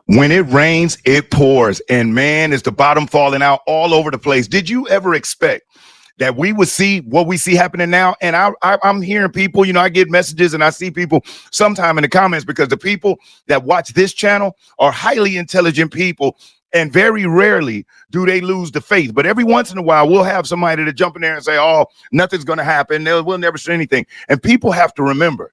When it rains, it pours. And man, is the bottom falling out all over the place. Did you ever expect that we would see what we see happening now? And I'm hearing people, you know, I get messages and I see people sometime in the comments, because the people that watch this channel are highly intelligent people. And very rarely do they lose the faith. But every once in a while, we'll have somebody to jump in there and say, oh, nothing's going to happen. We'll never see anything. And people have to remember,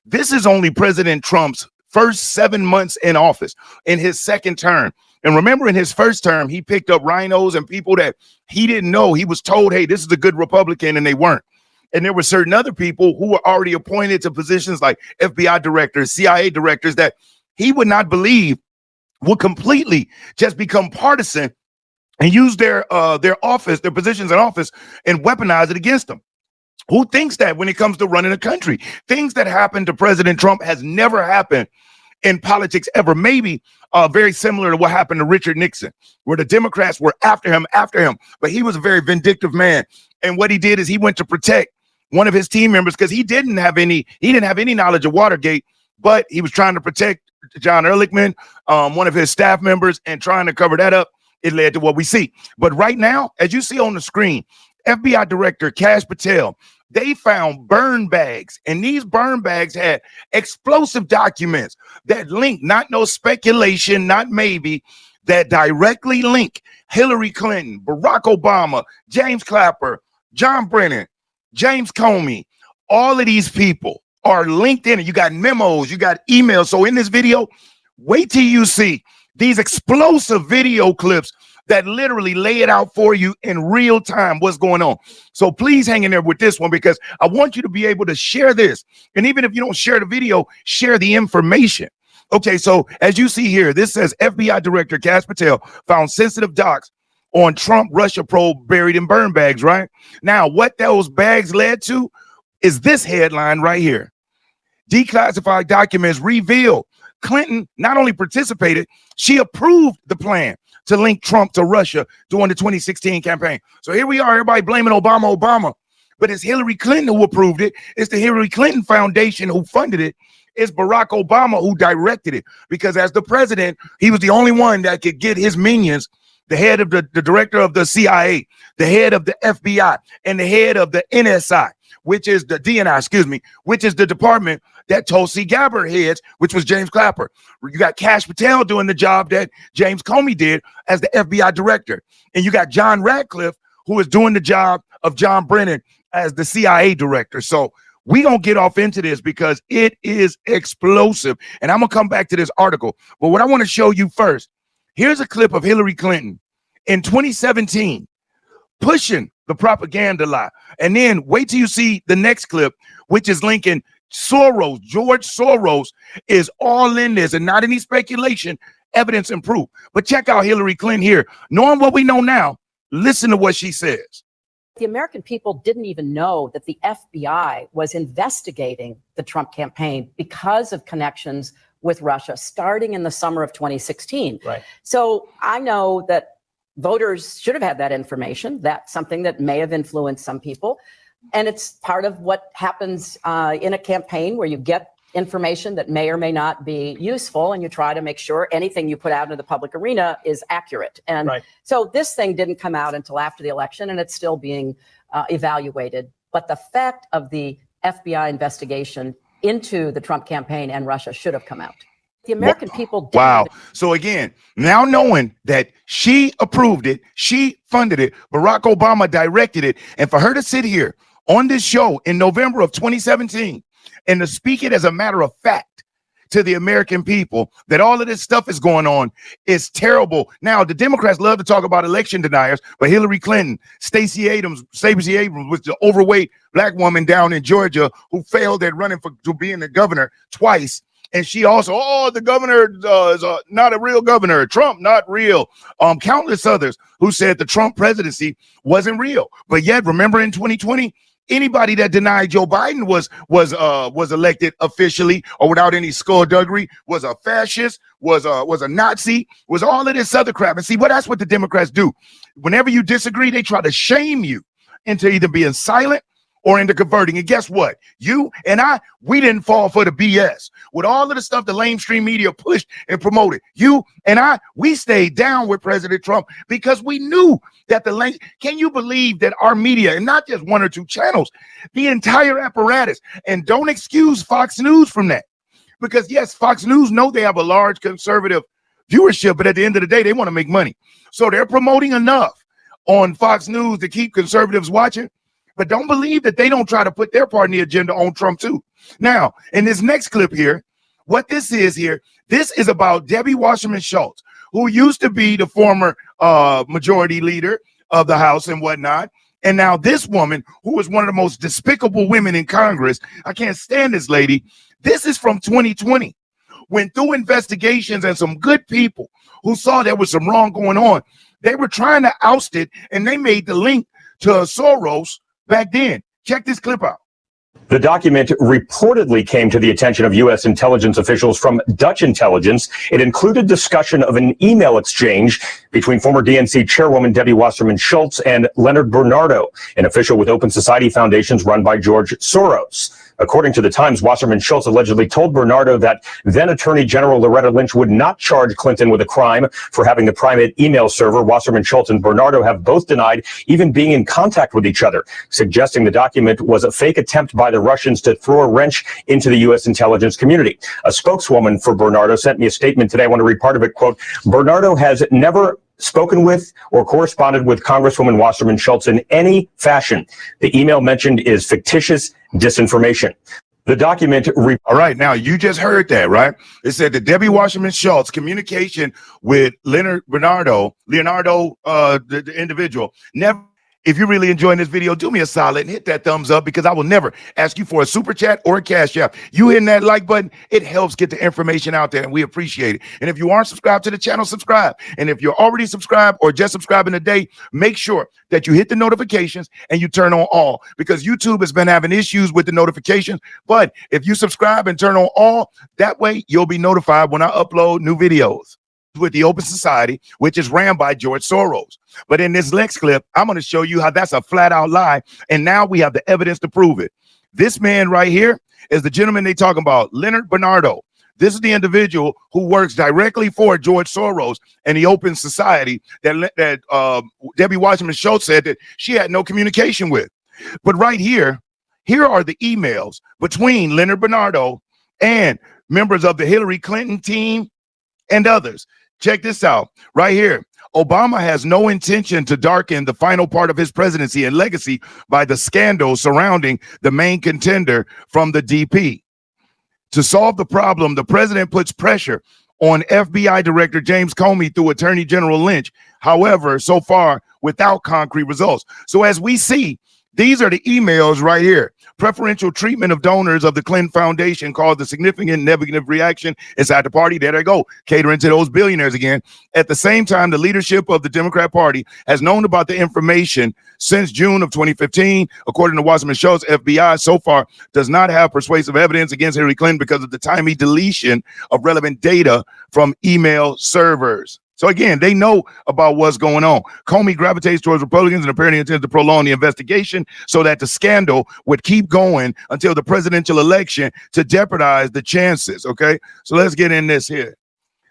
this is only President Trump's first 7 months in office, in his second term. And remember, in his first term, he picked up rhinos and people that he didn't know. He was told, hey, this is a good Republican, and they weren't. And there were certain other people who were already appointed to positions like FBI directors, CIA directors, that he would not believe would completely just become partisan and use their office, their positions in office, and weaponize it against them. Who thinks that when it comes to running a country? Things that happened to President Trump has never happened in politics ever. Maybe very similar to what happened to Richard Nixon, where the Democrats were after him, but he was a very vindictive man. And what he did is he went to protect one of his team members, because he didn't have any knowledge of Watergate, but he was trying to protect John Ehrlichman, one of his staff members, and trying to cover that up. It led to what we see. But right now, as you see on the screen, FBI Director Kash Patel, they found burn bags, and these burn bags had explosive documents that link, not no speculation, not maybe, that directly link Hillary Clinton, Barack Obama, James Clapper, John Brennan, James Comey. All of these people are linked in, and you got memos, you got emails. So in this video, wait till you see these explosive video clips that literally lay it out for you in real time what's going on. So please hang in there with this one, because I want you to be able to share this. And even if you don't share the video, share the information. Okay, so as you see here, this says FBI Director Kash Patel found sensitive docs on Trump-Russia probe buried in burn bags, right? Now, what those bags led to is this headline right here. Declassified documents reveal Clinton not only participated, she approved the plan to link Trump to Russia during the 2016 campaign. So here we are, everybody blaming Obama, but it's Hillary Clinton who approved it. It's the Hillary Clinton Foundation who funded it. It's Barack Obama who directed it, because as the president, he was the only one that could get his minions, the head of the director of the CIA, the head of the FBI, and the head of the NSI, which is the DNI, which is the department that Tulsi Gabbard heads, which was James Clapper. You got Kash Patel doing the job that James Comey did as the FBI director. And you got John Radcliffe, who is doing the job of John Brennan as the CIA director. So we're going to get off into this because it is explosive. And I'm going to come back to this article. But what I want to show you first, here's a clip of Hillary Clinton in 2017 pushing the propaganda lie. And then wait till you see the next clip, which is linking Soros. George Soros is all in this, and not any speculation, evidence and proof. But check out Hillary Clinton here. Knowing what we know now, listen to what she says. The American people didn't even know that the FBI was investigating the Trump campaign because of connections with Russia starting in the summer of 2016. Right. So I know that voters should have had that information. That's something that may have influenced some people. And it's part of what happens in a campaign, where you get information that may or may not be useful, and you try to make sure anything you put out into the public arena is accurate. And so this thing didn't come out until after the election, and it's still being evaluated. But the fact of the FBI investigation into the Trump campaign and Russia should have come out. The American people didn't. Wow. So again, now knowing that she approved it, she funded it, Barack Obama directed it, and for her to sit here on this show in November of 2017 and to speak it as a matter of fact to the American people that all of this stuff is going on is terrible. Now, the Democrats love to talk about election deniers, but Hillary Clinton, Stacey Abrams was the overweight black woman down in Georgia who failed at running to being the governor twice. And she also, the governor is not a real governor. Trump, not real. Countless others who said the Trump presidency wasn't real. But yet, remember in 2020, anybody that denied Joe Biden was elected officially or without any skullduggery was a fascist, was a Nazi, was all of this other crap. And see, that's what the Democrats do. Whenever you disagree, they try to shame you into either being silent or into converting. And guess what? You and I, we didn't fall for the BS. With all of the stuff the lamestream media pushed and promoted, you and I, we stayed down with President Trump because we knew that can you believe that our media, and not just one or two channels, the entire apparatus, and don't excuse Fox News from that. Because yes, Fox News know they have a large conservative viewership, but at the end of the day, they want to make money. So they're promoting enough on Fox News to keep conservatives watching. But don't believe that they don't try to put their part in the agenda on Trump too. Now, in this next clip here, what this is here, this is about Debbie Wasserman Schultz, who used to be the former majority leader of the House and whatnot. And now this woman, who is one of the most despicable women in Congress, I can't stand this lady. This is from 2020, when through investigations and some good people who saw there was some wrong going on, they were trying to oust it, and they made the link to Soros back then. Check this clip out. The document reportedly came to the attention of U.S. intelligence officials from Dutch intelligence. It included discussion of an email exchange between former DNC chairwoman Debbie Wasserman Schultz and Leonard Bernardo, an official with Open Society Foundations run by George Soros. According to the Times, Wasserman Schultz allegedly told Bernardo that then Attorney General Loretta Lynch would not charge Clinton with a crime for having the private email server. Wasserman Schultz and Bernardo have both denied even being in contact with each other, suggesting the document was a fake attempt by the Russians to throw a wrench into the U.S. intelligence community. A spokeswoman for Bernardo sent me a statement today. I want to read part of it. Quote, Bernardo has never spoken with or corresponded with Congresswoman Wasserman Schultz in any fashion. The email mentioned is fictitious disinformation. The document. All right. Now, you just heard that, right? It said that Debbie Wasserman Schultz communication with Leonard Bernardo, the individual, never. If you're really enjoying this video, do me a solid and hit that thumbs up, because I will never ask you for a super chat or a cash app. You hitting that like button, it helps get the information out there, and we appreciate it. And if you aren't subscribed to the channel, subscribe. And if you're already subscribed or just subscribing today, make sure that you hit the notifications and you turn on all, because YouTube has been having issues with the notifications. But if you subscribe and turn on all, that way you'll be notified when I upload new videos with the Open Society, which is ran by George Soros. But in this next clip, I'm going to show you how that's a flat out lie. And now we have the evidence to prove it. This man right here is the gentleman they talking about, Leonard Bernardo. This is the individual who works directly for George Soros and the Open Society that Debbie Wasserman Schultz said that she had no communication with. But right here are the emails between Leonard Bernardo and members of the Hillary Clinton team and others. Check this out right here. Obama has no intention to darken the final part of his presidency and legacy by the scandal surrounding the main contender from the DP. To solve the problem, the president puts pressure on FBI Director James Comey through Attorney General Lynch. However, so far, without concrete results. So as we see, these are the emails right here. Preferential treatment of donors of the Clinton Foundation caused a significant negative reaction inside the party. There they go, catering to those billionaires again. At the same time, the leadership of the Democrat Party has known about the information since June of 2015. According to Wasserman Schultz, FBI so far does not have persuasive evidence against Hillary Clinton because of the timely deletion of relevant data from email servers. So again, they know about what's going on. Comey gravitates towards Republicans and apparently intends to prolong the investigation so that the scandal would keep going until the presidential election to jeopardize the chances. Okay, so let's get in this here.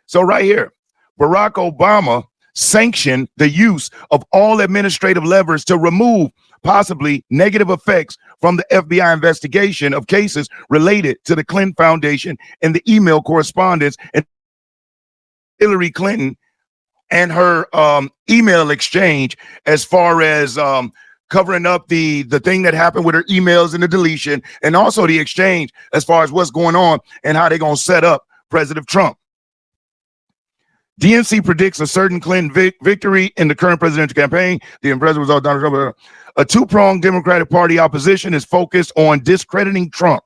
So right here, Barack Obama sanctioned the use of all administrative levers to remove possibly negative effects from the FBI investigation of cases related to the Clinton Foundation and the email correspondence and Hillary Clinton and her email exchange, as far as covering up the thing that happened with her emails and the deletion, and also the exchange as far as what's going on and how they're going to set up President Trump. DNC predicts a certain Clinton victory in the current presidential campaign. The impressive result, Donald Trump. A two-pronged Democratic Party opposition is focused on discrediting Trump.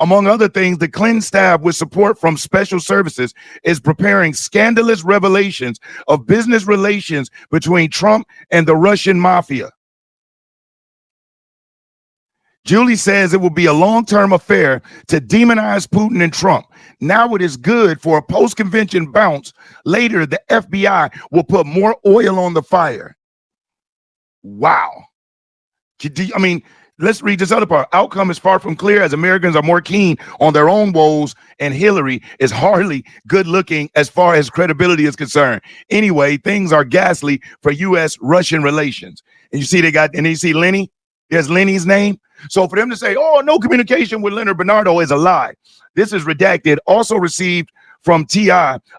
Among other things, the Clinton staff, with support from special services, is preparing scandalous revelations of business relations between Trump and the Russian mafia. Julie says it will be a long-term affair to demonize Putin and Trump. Now it is good for a post-convention bounce. Later, the FBI will put more oil on the fire. Wow. I mean, Let's read this other part. Outcome is far from clear as Americans are more keen on their own woes, and Hillary is hardly good looking as far as credibility is concerned. Anyway, things are ghastly for U.S.-Russian relations. And you see and then you see Lenny. There's Lenny's name. So for them to say, oh, no communication with Leonard Bernardo is a lie. This is redacted. Also received from TI,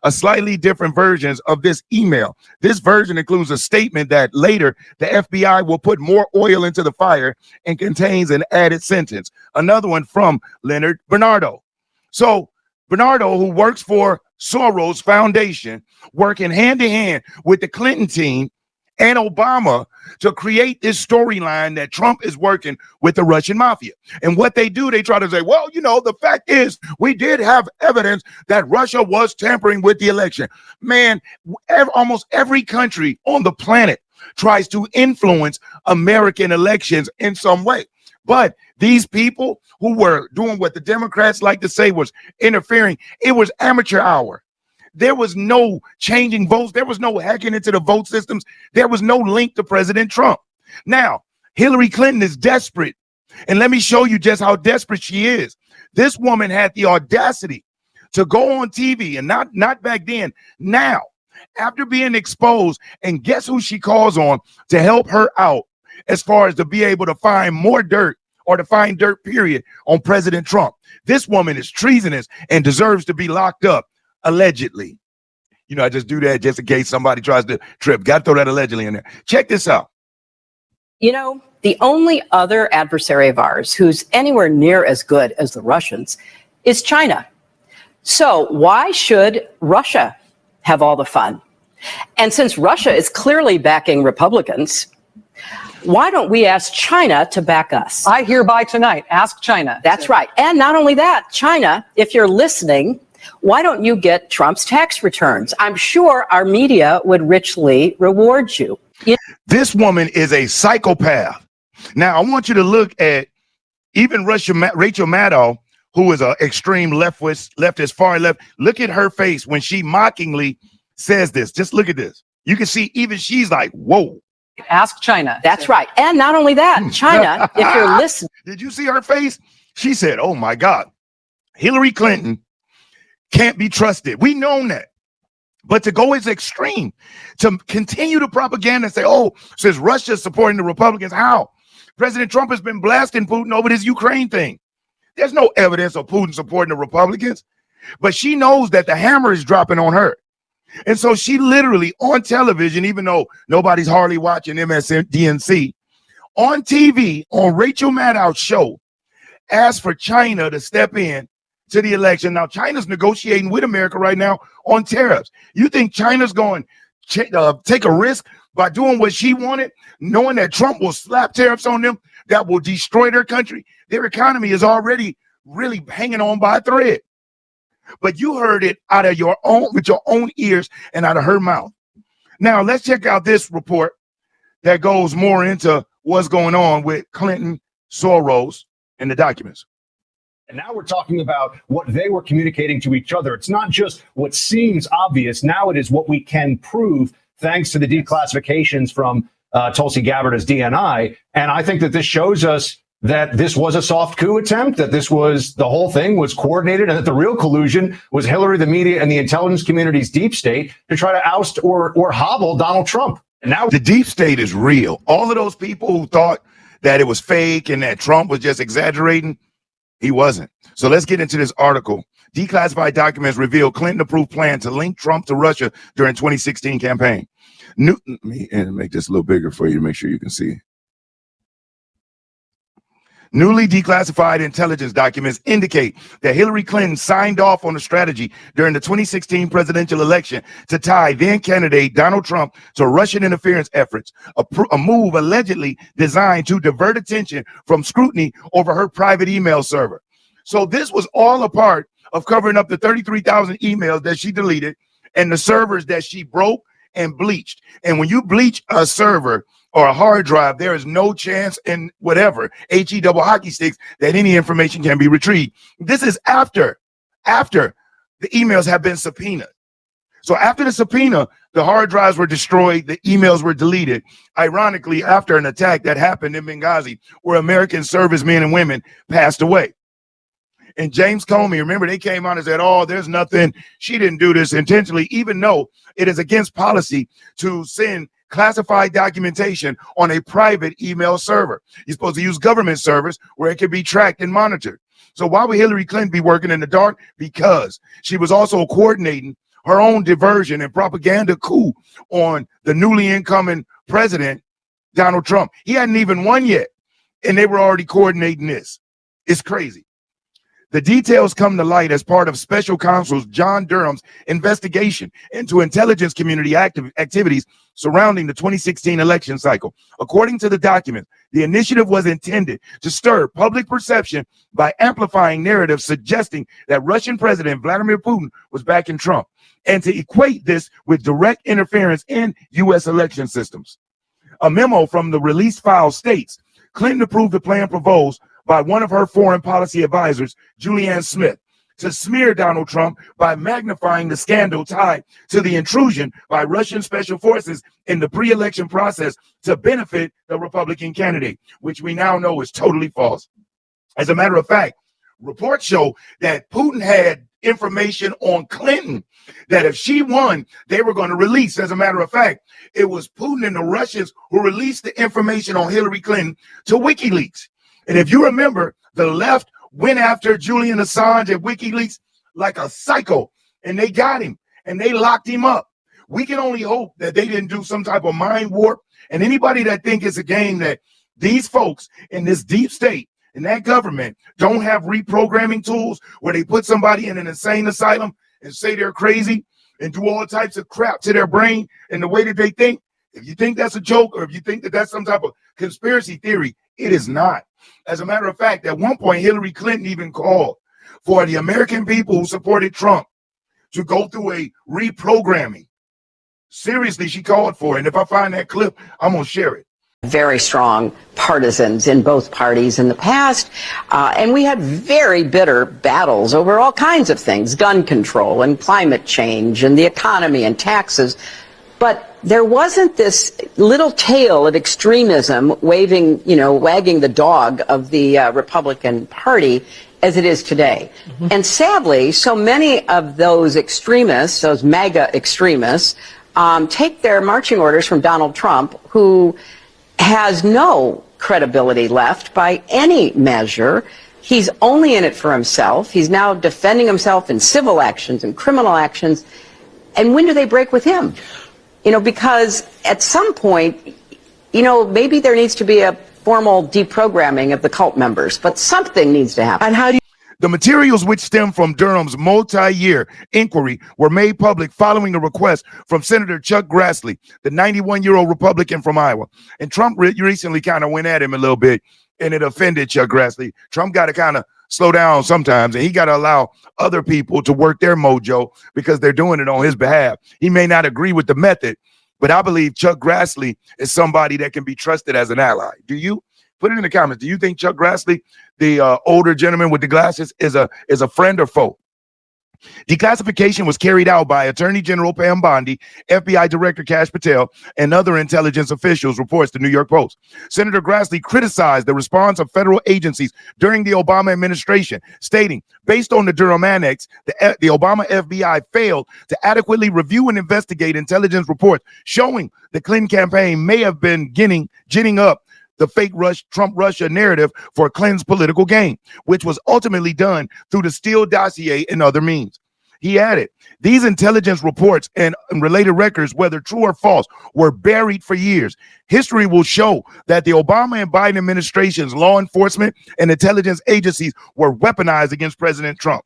a slightly different versions of this email. This version includes a statement that later the FBI will put more oil into the fire and contains an added sentence. Another one from Leonard Bernardo. So Bernardo, who works for Soros Foundation, working hand in hand with the Clinton team and Obama to create this storyline that Trump is working with the Russian mafia. And what they do, they try to say, well, you know, the fact is we did have evidence that Russia was tampering with the election. Man, almost every country on the planet tries to influence American elections in some way. But these people who were doing what the Democrats like to say was interfering, it was amateur hour. There was no changing votes. There was no hacking into the vote systems. There was no link to President Trump. Now, Hillary Clinton is desperate. And let me show you just how desperate she is. This woman had the audacity to go on TV, and not back then, now, after being exposed, and guess who she calls on to help her out as far as to be able to find more dirt, or to find dirt, period, on President Trump. This woman is treasonous and deserves to be locked up. Allegedly. You know, I just do that just in case somebody tries to trip. Got to throw that allegedly in there. Check this out. You know, the only other adversary of ours who's anywhere near as good as the Russians is China. So why should Russia have all the fun? And since Russia is clearly backing Republicans, why don't we ask China to back us? I hereby tonight ask China. That's right. And not only that, China, if you're listening, why don't you get Trump's tax returns? I'm sure our media would richly reward you. This woman is a psychopath. Now, I want you to look at even Rachel Maddow, who is an extreme leftist, far left. Look at her face when she mockingly says this. Just look at this. You can see even she's like, whoa. Ask China. That's right. And not only that, China, if you're listening. Did you see her face? She said, oh, my God, Hillary Clinton can't be trusted. We know that. But to go as extreme, to continue the propaganda and say, oh, says Russia's supporting the Republicans. How? President Trump has been blasting Putin over this Ukraine thing. There's no evidence of Putin supporting the Republicans. But she knows that the hammer is dropping on her. And so she literally on television, even though nobody's hardly watching MSDNC, on TV, on Rachel Maddow's show, asked for China to step in to the election. Now, China's negotiating with America right now on tariffs. You think China's going to take a risk by doing what she wanted, knowing that Trump will slap tariffs on them that will destroy their country? Their economy is already really hanging on by a thread. But you heard it out of your own, with your own ears and out of her mouth. Now, let's check out this report that goes more into what's going on with Clinton, Soros, and the documents. And now we're talking about what they were communicating to each other. It's not just what seems obvious. Now it is what we can prove thanks to the declassifications from Tulsi Gabbard's DNI. And I think that this shows us that this was a soft coup attempt, that this was, the whole thing was coordinated, and that the real collusion was Hillary, the media, and the intelligence community's deep state to try to oust or hobble Donald Trump. And now the deep state is real. All of those people who thought that it was fake and that Trump was just exaggerating, he wasn't. So let's get into this article. Declassified documents reveal Clinton-approved plan to link Trump to Russia during 2016 campaign. Let me make this a little bigger for you to make sure you can see. Newly declassified intelligence documents indicate that Hillary Clinton signed off on a strategy during the 2016 presidential election to tie then-candidate Donald Trump to Russian interference efforts, a move allegedly designed to divert attention from scrutiny over her private email server. So this was all a part of covering up the 33,000 emails that she deleted and the servers that she broke and bleached. And when you bleach a server or a hard drive, there is no chance in whatever HE double hockey sticks that any information can be retrieved. This is after the emails have been subpoenaed. So after the subpoena, The hard drives were destroyed. The emails were deleted. Ironically, after an attack that happened in Benghazi, where American servicemen and women passed away. And James Comey, remember, they came out and said, oh, there's nothing. She didn't do this intentionally, even though it is against policy to send classified documentation on a private email server. You're supposed to use government servers where it can be tracked and monitored. So why would Hillary Clinton be working in the dark? Because she was also coordinating her own diversion and propaganda coup on the newly incoming president, Donald Trump. He hadn't even won yet, and they were already coordinating this. It's crazy. The details come to light as part of Special Counsel John Durham's investigation into intelligence community activities surrounding the 2016 election cycle. According to the document, the initiative was intended to stir public perception by amplifying narratives suggesting that Russian President Vladimir Putin was backing Trump, and to equate this with direct interference in U.S. election systems. A memo from the release file states Clinton approved the plan proposed by one of her foreign policy advisors, Julianne Smith, to smear Donald Trump by magnifying the scandal tied to the intrusion by Russian special forces in the pre-election process to benefit the Republican candidate, which we now know is totally false. As a matter of fact, reports show that Putin had information on Clinton that if she won, they were going to release. As a matter of fact, it was Putin and the Russians who released the information on Hillary Clinton to WikiLeaks. And if you remember, the left went after Julian Assange at WikiLeaks like a psycho, and they got him and they locked him up. We can only hope that they didn't do some type of mind warp. And anybody that think it's a game that these folks in this deep state and that government don't have reprogramming tools where they put somebody in an insane asylum and say they're crazy and do all types of crap to their brain and the way that they think. If you think that's a joke, or if you think that that's some type of conspiracy theory, it is not. As a matter of fact, at one point, Hillary Clinton even called for the American people who supported Trump to go through a reprogramming. Seriously, she called for it. And if I find that clip, I'm going to share it. Very strong partisans in both parties in the past, and we had very bitter battles over all kinds of things, gun control and climate change and the economy and taxes. But there wasn't this little tail of extremism wagging the dog of the Republican Party as it is today. Mm-hmm. And sadly, so many of those extremists, those MAGA extremists, take their marching orders from Donald Trump, who has no credibility left by any measure. He's only in it for himself. He's now defending himself in civil actions and criminal actions. And when do they break with him? Because at some point, maybe there needs to be a formal deprogramming of the cult members, but something needs to happen. And how do you? The materials which stem from Durham's multi-year inquiry were made public following a request from Senator Chuck Grassley, the 91-year-old Republican from Iowa. And Trump recently kind of went at him a little bit, and it offended Chuck Grassley. Trump got to kind of slow down sometimes, and he got to allow other people to work their mojo because they're doing it on his behalf. He may not agree with the method, but I believe Chuck Grassley is somebody that can be trusted as an ally. Do you? Put it in the comments. Do you think Chuck Grassley, the older gentleman with the glasses, is a friend or foe? Declassification was carried out by Attorney General Pam Bondi, FBI Director Kash Patel, and other intelligence officials, reports the New York Post. Senator Grassley criticized the response of federal agencies during the Obama administration, stating, based on the Durham Annex, the Obama FBI failed to adequately review and investigate intelligence reports showing the Clinton campaign may have been ginning up the fake Trump-Russia narrative for Clinton's political gain, which was ultimately done through the Steele dossier and other means. He added, these intelligence reports and related records, whether true or false, were buried for years. History will show that the Obama and Biden administration's law enforcement and intelligence agencies were weaponized against President Trump.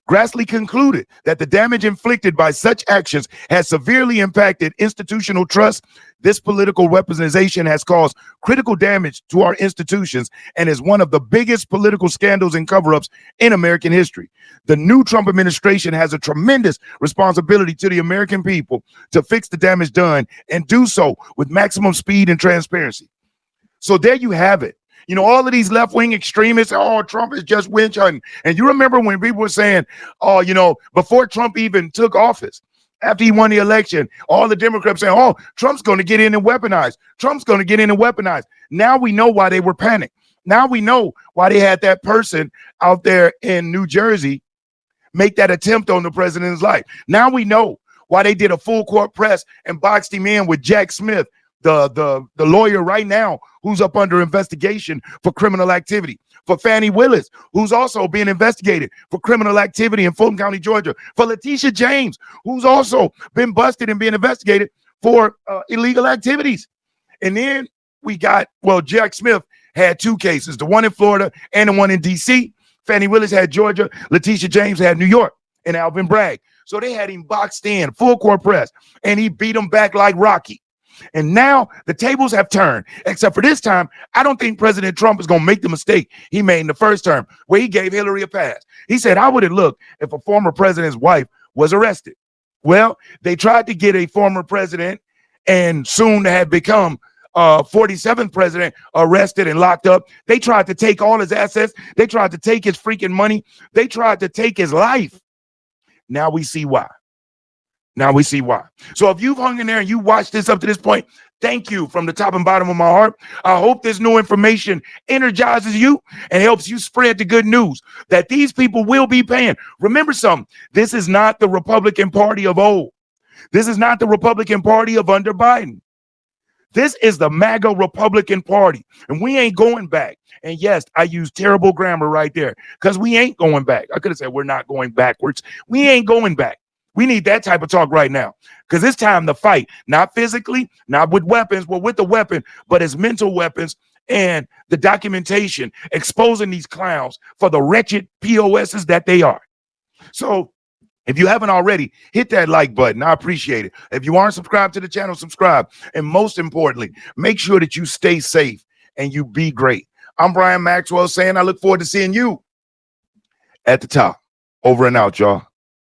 Grassley concluded that the damage inflicted by such actions has severely impacted institutional trust. This political weaponization has caused critical damage to our institutions and is one of the biggest political scandals and cover-ups in American history. The new Trump administration has a tremendous responsibility to the American people to fix the damage done and do so with maximum speed and transparency. So there you have it. All of these left-wing extremists, Trump is just witch hunting. And you remember when people were saying, before Trump even took office, after he won the election, all the Democrats saying, oh, Trump's going to get in and weaponize. Trump's going to get in and weaponize. Now we know why they were panicked. Now we know why they had that person out there in New Jersey make that attempt on the president's life. Now we know why they did a full court press and boxed him in with Jack Smith, the lawyer right now who's up under investigation for criminal activity, for Fannie Willis, who's also being investigated for criminal activity in Fulton County, Georgia, for Letitia James, who's also been busted and being investigated for illegal activities. And then we got, well, Jack Smith had two cases, the one in Florida and the one in D.C. Fannie Willis had Georgia. Letitia James had New York and Alvin Bragg. So they had him boxed in, full court press, and he beat him back like Rocky. And now the tables have turned, except for this time, I don't think President Trump is going to make the mistake he made in the first term where he gave Hillary a pass. He said, how would it look if a former president's wife was arrested? Well, they tried to get a former president and soon to have become 47th president arrested and locked up. They tried to take all his assets. They tried to take his freaking money. They tried to take his life. Now we see why. Now we see why. So if you've hung in there and you watched this up to this point, thank you from the top and bottom of my heart. I hope this new information energizes you and helps you spread the good news that these people will be paying. Remember something. This is not the Republican Party of old. This is not the Republican Party of under Biden. This is the MAGA Republican Party, and we ain't going back. And yes, I used terrible grammar right there because we ain't going back. I could have said we're not going backwards. We ain't going back. We need that type of talk right now because it's time to fight, not physically, not with weapons, well, with the weapon, but as mental weapons and the documentation exposing these clowns for the wretched POSs that they are. So if you haven't already, hit that like button. I appreciate it. If you aren't subscribed to the channel, subscribe. And most importantly, make sure that you stay safe and you be great. I'm Brian Maxwell saying I look forward to seeing you at the top. Over and out, y'all.